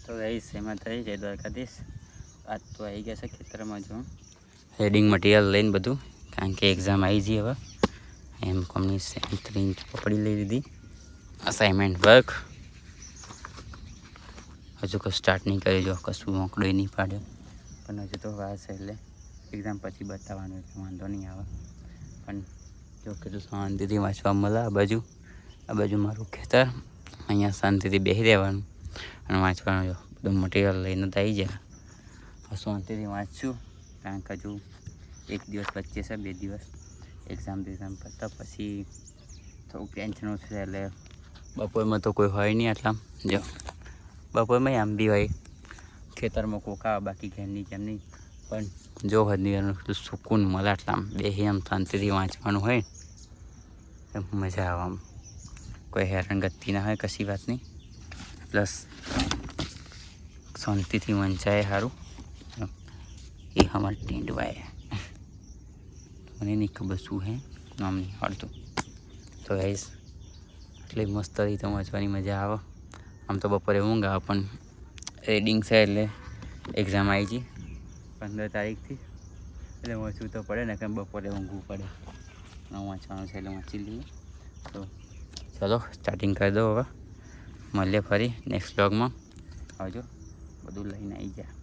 તો ગાઈસ એમાં થઈ જાય દ્વારકાધીશ આજ તો આવી ગયા છે ખેતરમાં જો હેડિંગ મટીરિયલ લઈને બધું કારણ કે એક્ઝામ આવી જઈ હવે એમ કોમની 3 ઇંચ પકડી લઈ લીધી અસાઇનમેન્ટ વર્ક હજુ કોઈ સ્ટાર્ટ નહીં કરી જો કશું મોકળો નહીં પાડ્યો પણ હજુ તો વાર છે એટલે એક્ઝામ પછી બતાવવાનું એટલે વાંધો નહીં આવે પણ જો કેટલું શાંતિથી વાંચવા મળે આ બાજુ મારું ખેતર અહીંયા શાંતિથી બેસી રહેવાનું અને વાંચવાનું જો બધું મટીરિયલ લઈને તો આવી જાય શાંતિથી વાંચશું કારણ કે હજુ 1 દિવસ વચ્ચે છે 2 દિવસ એક્ઝામ પતા પછી થોડુંક ટેન્શન ઓછું છે એટલે બપોરમાં તો કોઈ હોય નહીં આટલા જો બપોરમાં આમ બી હોય ખેતરમાં કોકા બાકી ઘરની જેમ નહીં પણ જો હદની સુકૂન મળે આટલા બેસી આમ શાંતિથી વાંચવાનું હોય મજા આવે આમ કોઈ હેરાનગતિ ના હોય કશી વાત નહીં પ્લસ શાંતિથી વંચાય સારું એ અમાર ટેન્ડવાય મને નહીં ખબર શું હે નામ નહીં આવડતું તો ગાઈસ એટલે મસ્ત રીતે વાંચવાની મજા આવે આમ તો બપોરે ઊંઘ આવે પણ રીડિંગ છે એટલે એક્ઝામ આવી ગઈ 15 તારીખથી એટલે વાંચવું તો પડે ને કે બપોરે ઊંઘવું પડે વાંચવાનું છે એટલે વાંચી લઈએ તો ચલો સ્ટાર્ટિંગ કરી દો હવે મળીએ ફરી નેક્સ્ટ બ્લોગમાં આવજો બધું લઈને આવી જાય